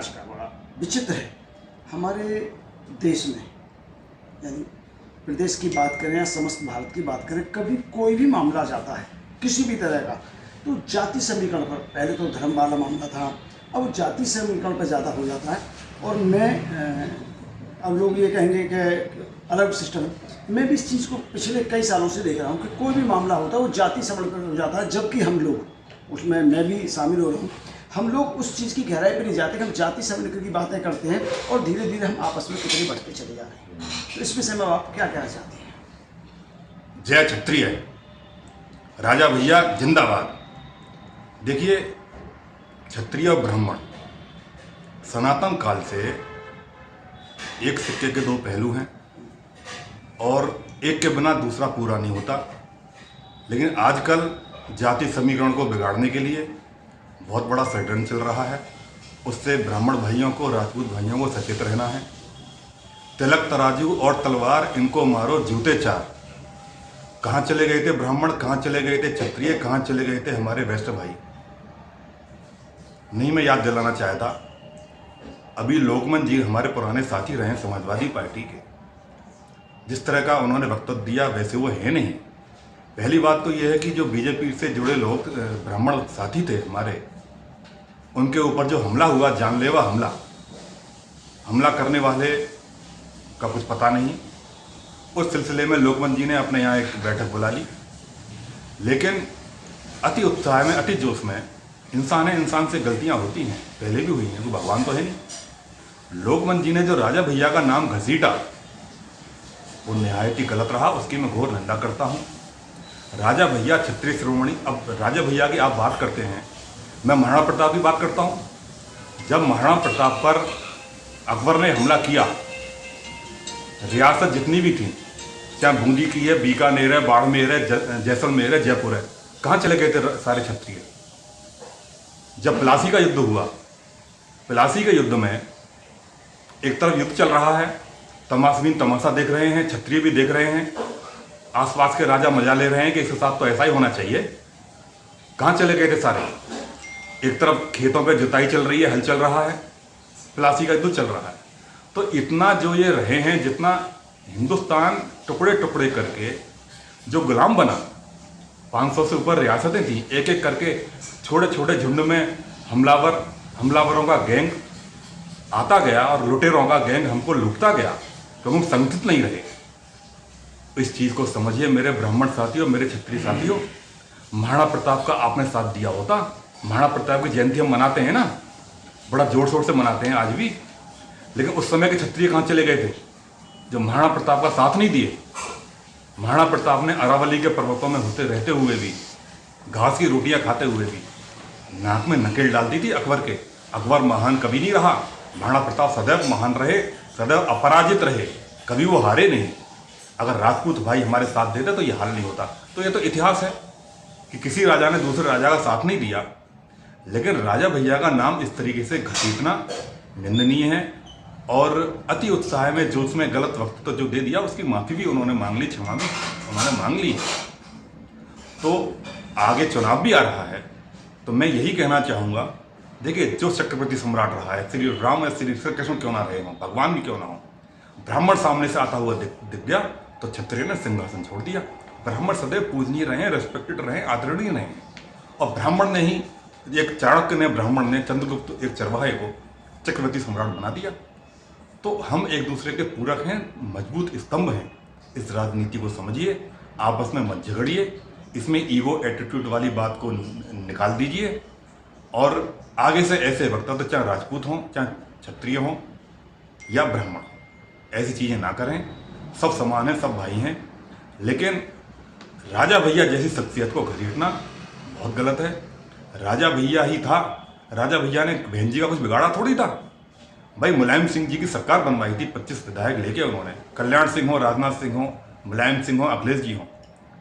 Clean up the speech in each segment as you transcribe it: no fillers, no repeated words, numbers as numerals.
आज का बड़ा विचित्र है हमारे देश में, यानी प्रदेश की बात करें या समस्त भारत की बात करें, कभी कोई भी मामला जाता है किसी भी तरह का तो जाति समीकरण पर, पहले तो धर्म वाला मामला था, अब जाति समीकरण पर ज़्यादा हो जाता है। और मैं अब लोग ये कहेंगे कि अलग सिस्टम, मैं भी इस चीज़ को पिछले कई सालों से देख रहा हूँ कि कोई भी मामला होता है वो जाति समीकरण पर हो जाता है, जबकि हम लोग उसमें, मैं भी शामिल हो रहा हूँ, हम लोग उस चीज़ की गहराई पर नहीं जाते कि हम जाति समीकरण की बातें करते हैं और धीरे धीरे हम आपस में कितने बढ़ते चले जा रहे हैं। तो इस विषय में आप क्या कहना चाहते हैं? जय क्षत्रिय, राजा भैया जिंदाबाद। देखिए, क्षत्रिय और ब्राह्मण सनातन काल से एक सिक्के के दो पहलू हैं और एक के बिना दूसरा पूरा नहीं होता। लेकिन आजकल जाति समीकरण को बिगाड़ने के लिए बहुत बड़ा षड्यंत्र चल रहा है। उससे ब्राह्मण भाइयों को, राजपूत भाइयों को सचेत रहना है। तिलक तराजू और तलवार, इनको मारो जूते चार। कहाँ चले गए थे ब्राह्मण, कहाँ चले गए थे क्षत्रिय, कहाँ चले गए थे हमारे वैश्य भाई? नहीं, मैं याद दिलाना चाहता, अभी लोकमन जी हमारे पुराने साथी रहे समाजवादी पार्टी के, जिस तरह का उन्होंने वक्तव्य दिया वैसे वो है नहीं। पहली बात तो यह है कि जो बीजेपी से जुड़े लोग, ब्राह्मण साथी थे हमारे, उनके ऊपर जो हमला हुआ, जानलेवा हमला करने वाले का कुछ पता नहीं। उस सिलसिले में लोकमन जी ने अपने यहाँ एक बैठक बुला ली, लेकिन अति उत्साह में, अति जोश में, इंसान से गलतियां होती हैं, पहले भी हुई हैं, तो भगवान तो है नहीं। लोकमन जी ने जो राजा भैया का नाम घसीटा वो निहायत ही गलत रहा, उसकी मैं घोर निंदा करता हूँ। राजा भैया क्षत्रिय शिरोमणि, अब राजा भैया की आप बात करते हैं, मैं महाराणा प्रताप की बात करता हूँ। जब महाराणा प्रताप पर अकबर ने हमला किया, रियासत जितनी भी थी, चाहे बूंदी की है, बीकानेर है, बाड़मेर है, जैसलमेर है, जयपुर है, कहाँ चले गए थे सारे क्षत्रिय? जब प्लासी का युद्ध हुआ, प्लासी के युद्ध में एक तरफ युद्ध चल रहा है, तमाशबीन तमाशा देख रहे हैं, क्षत्रिय भी देख रहे हैं, आसपास के राजा मजा ले रहे हैं कि इसके साथ तो ऐसा ही होना चाहिए। कहाँ चले गए थे सारे? एक तरफ खेतों पे जुताई चल रही है, हल चल रहा है, प्लासी का युद्ध चल रहा है। तो इतना जो ये रहे हैं, जितना हिंदुस्तान टुकड़े टुकड़े करके जो गुलाम बना, 500 से ऊपर रियासतें थी, एक एक करके छोटे छोटे झुंड में हमलावरों का गैंग आता गया और लुटेरों का गैंग हमको लूटता गया, तो हम संगठित नहीं रहे। इस चीज़ को समझिए मेरे ब्राह्मण साथियों, मेरे क्षत्रिय साथियों। महाराणा प्रताप का आपने साथ दिया होता। महाराणा प्रताप की जयंती हम मनाते हैं ना, बड़ा जोर शोर से मनाते हैं आज भी, लेकिन उस समय के क्षत्रिय कहाँ चले गए थे जो महाराणा प्रताप का साथ नहीं दिए? महाराणा प्रताप ने अरावली के पर्वतों में होते रहते हुए भी, घास की रोटियां खाते हुए भी, नाक में नकेल डाल दी थी अकबर के। अकबर महान कभी नहीं रहा, महाराणा प्रताप सदैव महान रहे, सदैव अपराजित रहे, कभी वो हारे नहीं। अगर राजपूत भाई हमारे साथ देते तो ये हाल नहीं होता। तो ये तो इतिहास है कि किसी राजा ने दूसरे राजा का साथ नहीं दिया। लेकिन राजा भैया का नाम इस तरीके से घसीटना निंदनीय है, और अति उत्साह में, जोश में गलत वक्त तो जो दे दिया, उसकी माफ़ी भी उन्होंने मांग ली, क्षमा भी उन्होंने मांग ली। तो आगे चुनाव भी आ रहा है, तो मैं यही कहना चाहूँगा, देखिए, जो चक्रवर्ती सम्राट रहा है, श्री राम या श्री कृष्ण क्यों ना रहे हों, भगवान भी क्यों ना हो, ब्राह्मण सामने से आता हुआ दिख गया तो क्षत्रिय ने सिंहासन छोड़ दिया। ब्राह्मण सदैव पूजनीय रहे, रेस्पेक्टेड रहे, आदरणीय रहे, और ब्राह्मण ने ही, एक चाणक्य ने, ब्राह्मण ने चंद्रगुप्त एक चरवाहे को चक्रवर्ती सम्राट बना दिया। तो हम एक दूसरे के पूरक हैं, मजबूत स्तंभ हैं। इस राजनीति को समझिए, आपस में मत झगड़िए, इसमें ईगो एटीट्यूड वाली बात को निकाल दीजिए, और आगे से ऐसे वक्तव्य, चाहे राजपूत हों, चाहे क्षत्रिय हों या ब्राह्मण, ऐसी चीज़ें ना करें। सब समान हैं, सब भाई हैं। लेकिन राजा भैया जैसी शख्सियत को घसीटना बहुत गलत है। राजा भैया ही था, राजा भैया ने बहन जी का कुछ बिगाड़ा थोड़ी था भाई। मुलायम सिंह जी की सरकार बनवाई थी, 25 विधायक लेके उन्होंने, कल्याण सिंह हो, राजनाथ सिंह हो, मुलायम सिंह हो, अखिलेश जी हो,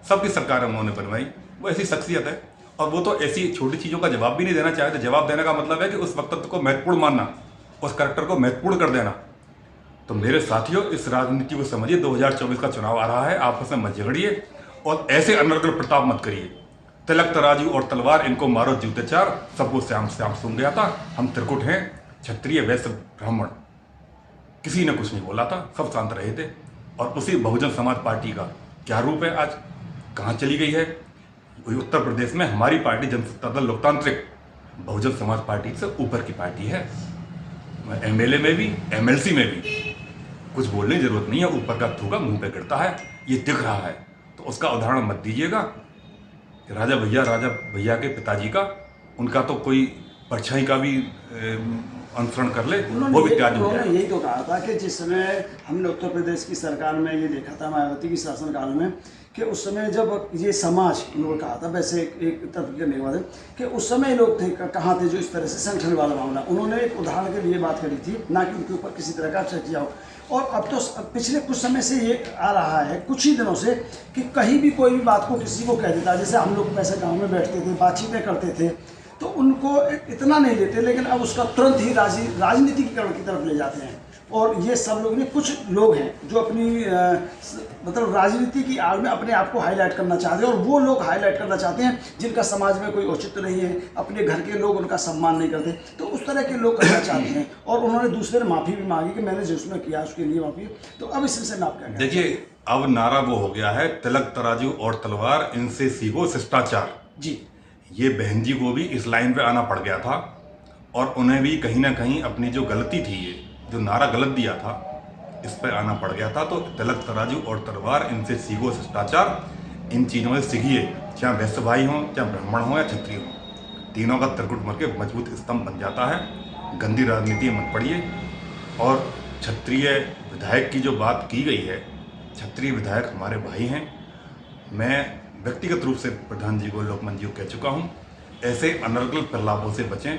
सबकी सरकार उन्होंने बनवाई। वो ऐसी शख्सियत है, और वो तो ऐसी छोटी चीज़ों का जवाब भी नहीं देना चाहते। जवाब देने का मतलब है कि उस वक्तव्य को महत्वपूर्ण मानना, उस करैक्टर को महत्वपूर्ण कर देना। तो मेरे साथियों, इस राजनीति को समझिए। 2024 का चुनाव आ रहा है, आपस में मत झगड़िए और ऐसे अनर्गल प्रताप मत करिए। तिलक तराजू और तलवार, इनको मारो जूते चार, सबको श्याम श्याम सुन गया था। हम त्रिकुट हैं, क्षत्रिय वैश्य ब्राह्मण किसी ने कुछ नहीं बोला था, सब शांत रहे थे। और उसी बहुजन समाज पार्टी का क्या रूप है आज, कहाँ चली गई है? वही उत्तर प्रदेश में हमारी पार्टी जनसत्ता दल लोकतांत्रिक बहुजन समाज पार्टी से ऊपर की पार्टी है। एमएलए में भी, एमएलसी में भी कुछ बोलने की जरूरत नहीं है, ऊपर का थूका मुंह पे गिरता है, ये दिख रहा है। तो उसका उदाहरण मत दीजिएगा कि राजा भैया के पिताजी का, उनका तो कोई परछाई का भी अनुसरण कर ले, वो भी त्याज हो जाए। उन्होंने यही तो कहा था कि जिस समय हमने उत्तर प्रदेश की सरकार में ये देखा था मायावती की शासनकाल में, कि उस समय जब ये समाज, उन्होंने कहा था, वैसे एक तर्क करने के बाद कि उस समय लोग थे कहाँ थे जो इस तरह से संगठन वाला मामला, उन्होंने एक उदाहरण के लिए बात करी थी, ना कि उनके ऊपर किसी तरह का अच्छा किया हो। और अब तो पिछले कुछ समय से ये आ रहा है, कुछ ही दिनों से, कि कहीं भी कोई भी बात को किसी को कह देता, जैसे हम लोग वैसे गाँव में बैठते थे, बातचीतें करते थे, तो उनको इतना नहीं लेते, लेकिन अब उसका तुरंत ही राजनीतिकरण की तरफ ले जाते हैं। और ये सब लोग नहीं, कुछ लोग हैं जो अपनी मतलब राजनीति की आड़ में अपने आप को हाईलाइट करना चाहते हैं, और वो लोग हाईलाइट करना चाहते हैं जिनका समाज में कोई औचित्य नहीं है, अपने घर के लोग उनका सम्मान नहीं करते, तो उस तरह के लोग करना चाहते हैं। और उन्होंने दूसरे ने माफ़ी भी मांगी कि मैंने जिसमें किया उसके लिए माफ़ी। तो अब इस विषय में आप क्या कहें? देखिए, अब नारा वो हो गया है, तिलक तराजू और तलवार, इनसे सीखो शिष्टाचार। जी, ये बहन जी को भी इस लाइन पे आना पड़ गया था, और उन्हें भी कहीं ना कहीं अपनी जो गलती थी, ये जो नारा गलत दिया था, इस पे आना पड़ गया था। तो तिलक तराजू और तलवार, इनसे सीखो शिष्टाचार, इन चीज़ों से सीखिए, चाहे वैश्य भाई हों, चाहे ब्राह्मण हों या क्षत्रिय हों, तीनों का त्रिकुट मर के मजबूत स्तंभ बन जाता है। गंदी राजनीति में मत पड़िए। और क्षत्रिय विधायक की जो बात की गई है, क्षत्रिय विधायक हमारे भाई हैं। मैं व्यक्तिगत रूप से प्रधान जी को, लोकमंच जी को कह चुका हूँ, ऐसे अनर्गल प्रलापों से बचें।